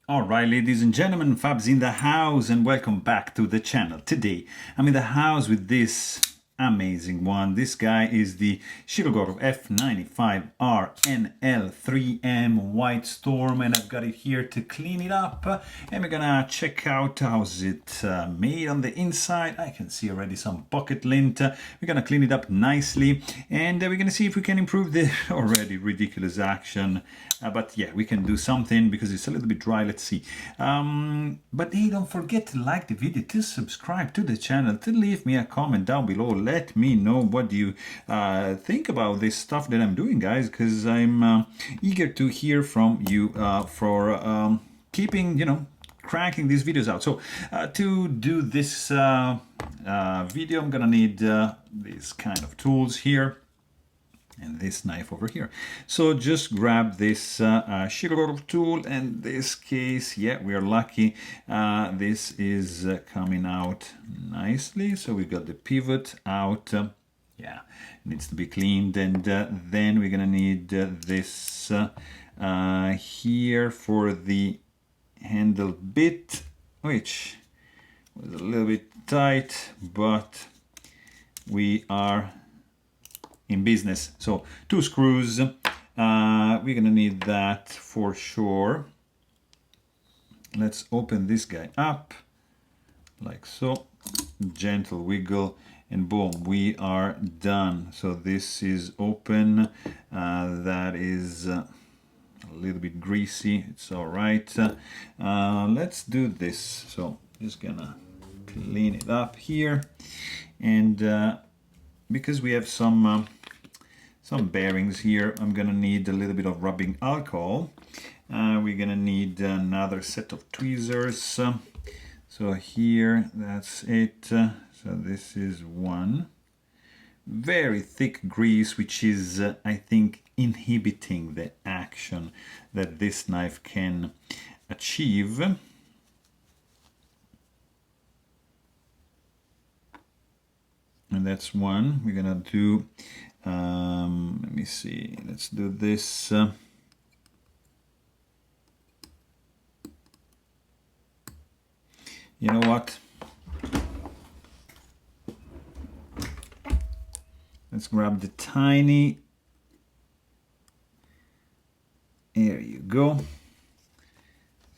Alright, ladies and gentlemen, Fab's in the house and welcome back to the channel. Today I'm in the house with this amazing one. This guy is the Shirogorov F95R NL3M White Storm, and I've got it here to clean it up, and we're gonna check out how's it made on the inside. I can see already some pocket lint. We're gonna clean it up nicely, and we're gonna see if we can improve the already ridiculous action. But yeah, we can do something because it's a little bit dry. Let's see. But hey, don't forget to like the video, to subscribe to the channel, to leave me a comment down below. Let me know what you think about this stuff that I'm doing, guys, because I'm eager to hear from you for keeping, cranking these videos out. So to do this video, I'm gonna need these kind of tools here and this knife over here. So just grab this Shirogorov tool, and this case, yeah, we are lucky. This is coming out nicely. So we got the pivot out. Yeah, it needs to be cleaned, and then we're gonna need this here for the handle bit, which was a little bit tight, but we are in business. So 2 screws, we're gonna need that for sure. Let's open this guy up like so, gentle wiggle, and boom, we are done. So this is open. That is a little bit greasy, it's all right. Let's do this. So just gonna clean it up here, and because we have some bearings here, I'm gonna need a little bit of rubbing alcohol. We're gonna need another set of tweezers. So here, that's it. So this is one. Very thick grease, which is, I think, inhibiting the action that this knife can achieve. And that's one. We're gonna do, let me see, let's do this. You know what? Let's grab the tiny, there you go.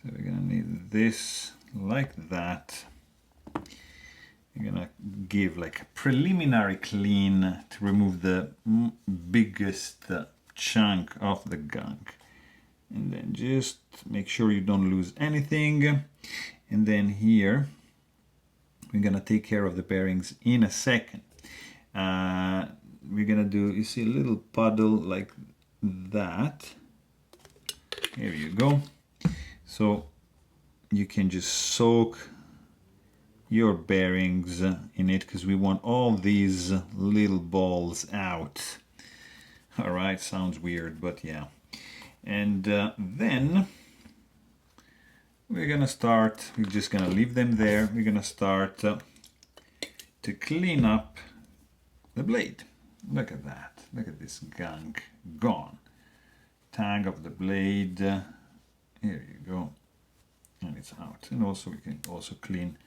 So we're gonna need this like that. You're gonna give like a preliminary clean to remove the biggest chunk of the gunk, and then just make sure you don't lose anything. And then here we're gonna take care of the bearings in a second. We're gonna do, you see, a little puddle like that. Here you go. So you can just soak your bearings in it, because we want all these little balls out. All right, sounds weird, but yeah. And then we're gonna start, we're just gonna leave them there. We're gonna start to clean up the blade. Look at that, look at this gunk gone. Tag of the blade, here you go, and it's out. And also we can also clean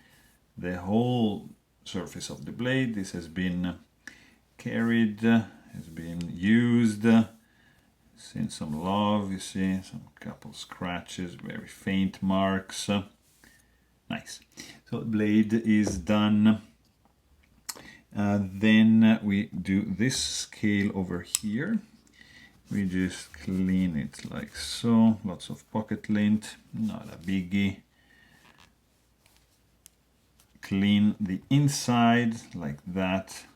the whole surface of the blade. This has been carried, has been used, seen some love, you see, some couple scratches, very faint marks. Nice. So the blade is done. Then we do this scale over here. We just clean it like so. Lots of pocket lint, not a biggie. Clean the inside like that,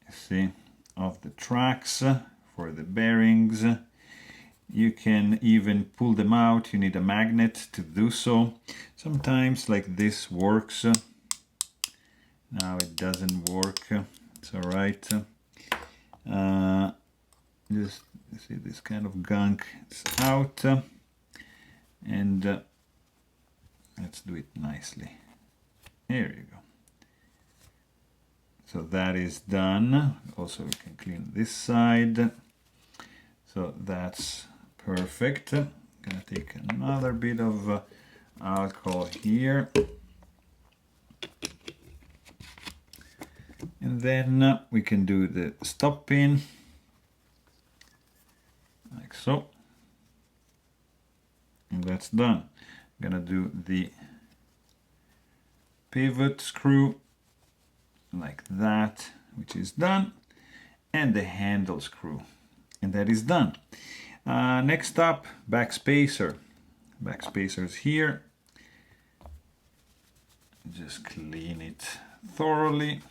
you see, of the tracks for the bearings. You can even pull them out. You need a magnet to do so. Sometimes like this works. Now it doesn't work. It's all right. Just, you see, this kind of gunk is out, and let's do it nicely. Here you go. So that is done. Also we can clean this side. So that's perfect. Gonna take another bit of alcohol here. And then we can do the stop pin, like so. And that's done. I'm gonna do the pivot screw, like that, which is done, and the handle screw, and that is done. Next up, backspacer. Backspacer's here. Just clean it thoroughly.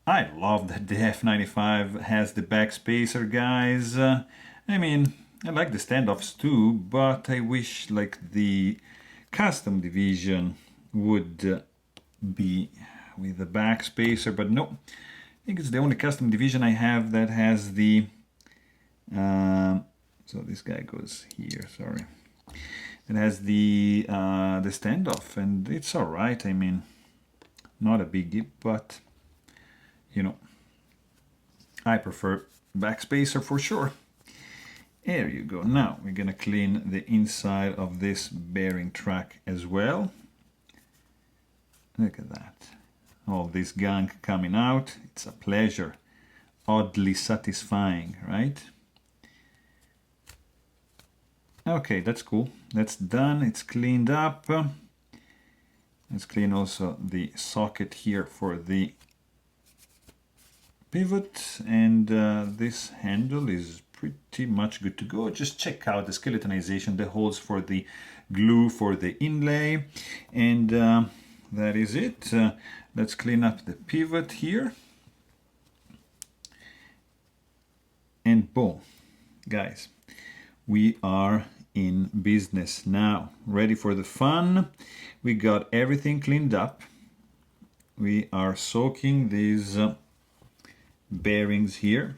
I love that the F95 has the backspacer, guys. I mean, I like the standoffs too, but I wish like the custom division would be with the backspacer, but no. I think it's the only custom division I have that has the so this guy goes here, sorry. It has the standoff, and it's all right. I mean, not a biggie, but you know, I prefer backspacer for sure. There you go. Now we're gonna clean the inside of this bearing track as well. Look at that. All this gunk coming out. It's a pleasure. Oddly satisfying, right? Okay, that's cool. That's done. It's cleaned up. Let's clean also the socket here for the pivot, and this handle is pretty much good to go. Just check out the skeletonization, the holes for the glue for the inlay, and that is it. Let's clean up the pivot here, and boom, guys, we are in business now, ready for the fun. We got everything cleaned up. We are soaking these bearings here.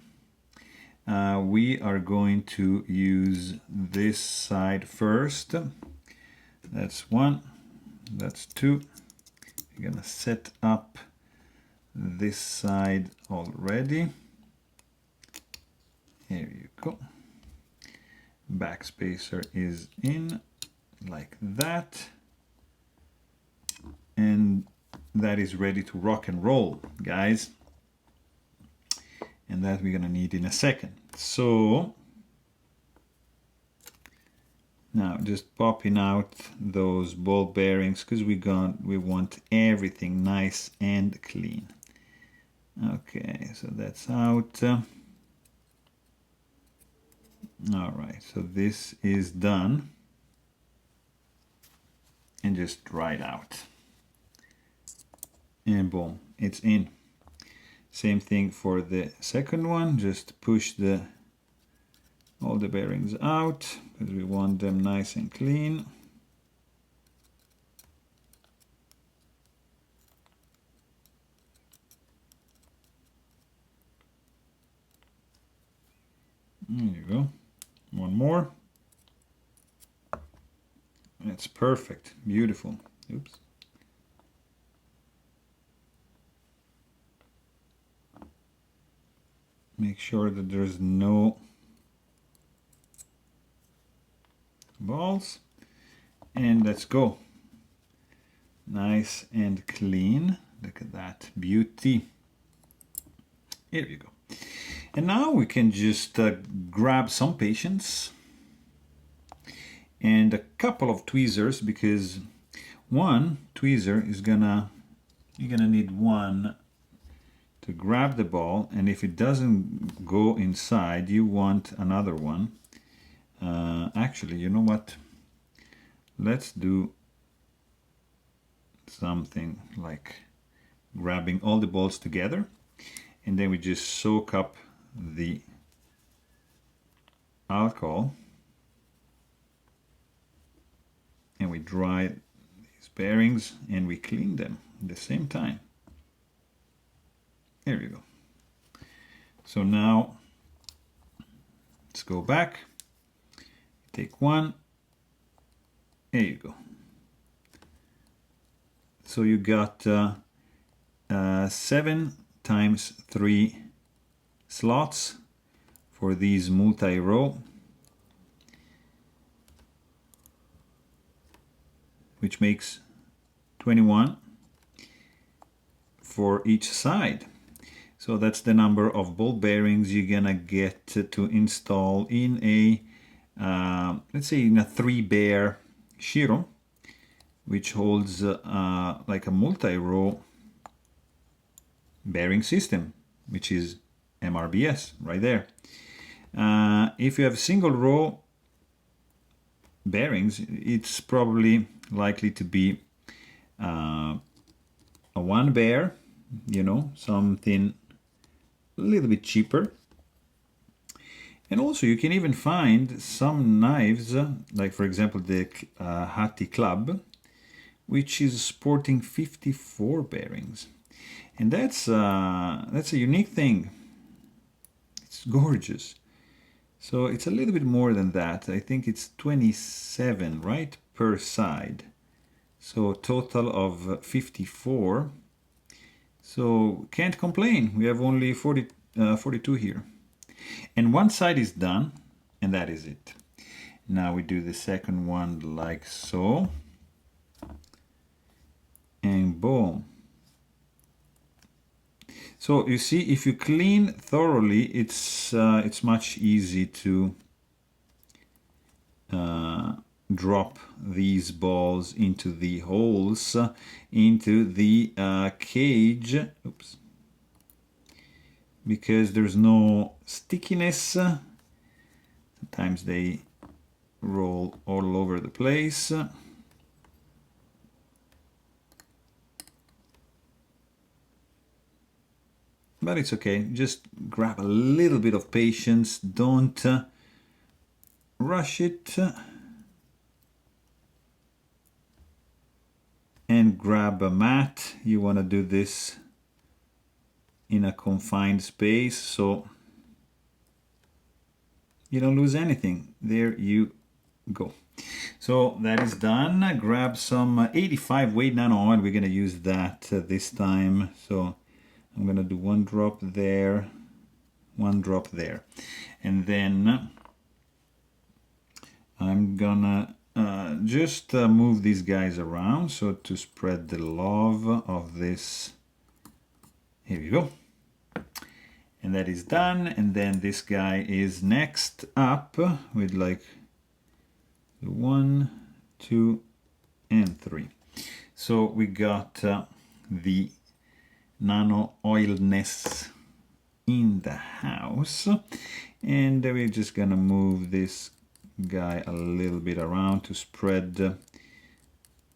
We are going to use this side first. That's one, that's two. We're gonna set up this side already. Here you go. Backspacer is in like that, and that is ready to rock and roll, guys. And that we're gonna need in a second. So now just popping out those ball bearings, because we want everything nice and clean. Okay, so that's out. All right, so this is done, and just dry it out, and boom, it's in. Same thing for the second one. Just push all the bearings out, because we want them nice and clean. There you go. One more. That's perfect. Beautiful. Oops. Make sure that there's no balls. And let's go. Nice and clean. Look at that beauty. Here you go. And now we can just grab some patience and a couple of tweezers, because one tweezer is you're gonna need one to grab the ball, and if it doesn't go inside, you want another one. Actually, you know what? Let's do something like grabbing all the balls together, and then we just soak up the alcohol, and we dry these bearings, and we clean them at the same time. There we go. So now let's go back, take one, there you go. So you got 7 times 3 slots for these multi-row, which makes 21 for each side. So that's the number of ball bearings you're gonna get to install in a, let's say in a 3-bear Shiro, which holds like a multi-row bearing system, which is MRBS right there. If you have single row bearings, it's probably likely to be a 1-bear, you know, something a little bit cheaper. And also you can even find some knives, like for example the Hati Club, which is sporting 54 bearings. And that's a unique thing. It's gorgeous. So it's a little bit more than that. I think it's 27, right, per side. So total of 54. So can't complain. We have only 42 here. And one side is done, and that is it. Now we do the second one like so. And boom. So you see, if you clean thoroughly, it's much easy to drop these balls into the holes, into the cage. Oops. Because there's no stickiness. Sometimes they roll all over the place. But it's okay, just grab a little bit of patience, don't rush it. And grab a mat. You want to do this in a confined space so you don't lose anything. There you go. So that is done. Grab some 85 weight nano oil. We're going to use that this time. So I'm going to do 1 drop there, 1 drop there. And then I'm gonna just move these guys around so to spread the love of this. Here we go. And that is done. And then this guy is next up with like 1, 2, and 3. So we got the nano oilness in the house. And we're just gonna move this guy a little bit around to spread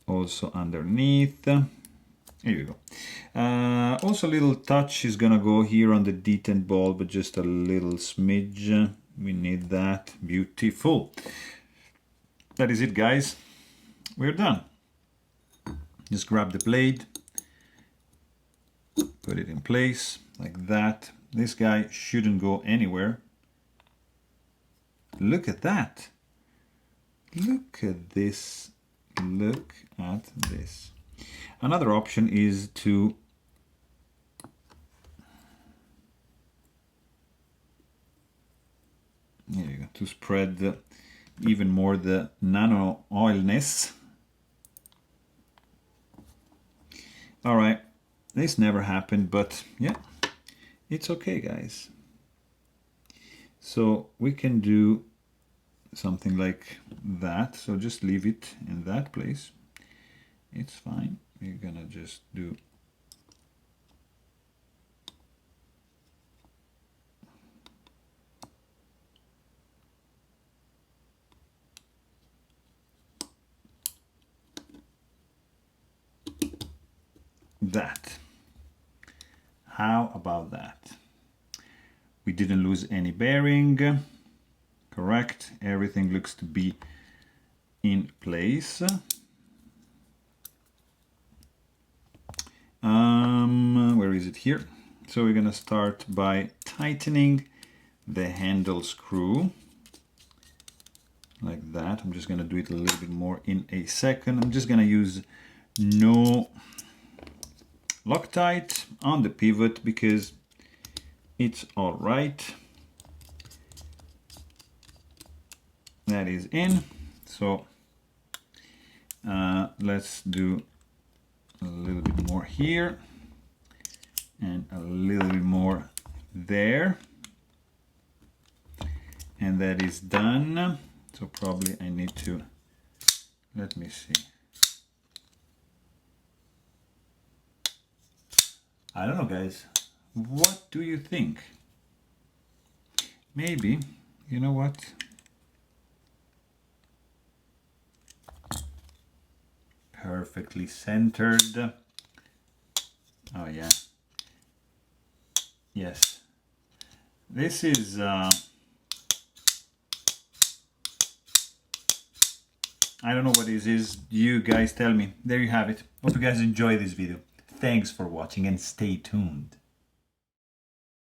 also underneath. Here we go. Also a little touch is gonna go here on the detent ball, but just a little smidge. We need that. Beautiful. That is it, guys. We're done. Just grab the blade, put it in place like that. This guy shouldn't go anywhere. Look at that. Look at this. Look at this. Another option is to there you go, to spread even more the nano oilness. All right, this never happened, but yeah, it's okay, guys. So we can do something like that. So just leave it in that place. It's fine. We're gonna just do that. How about that? We didn't lose any bearing. Correct. Everything looks to be in place. Where is it? Here. So we're gonna start by tightening the handle screw like that. I'm just gonna do it a little bit more in a second. I'm just gonna use no Loctite on the pivot because it's all right. That is in. So Let's do a little bit more here and a little bit more there, and that is done. So probably I need to, let me see, I don't know guys, what do you think? Maybe, you know what, perfectly centered. Oh yeah, yes, this is I don't know what this is, you guys tell me. There you have it. Hope you guys enjoy this video. Thanks for watching and stay tuned.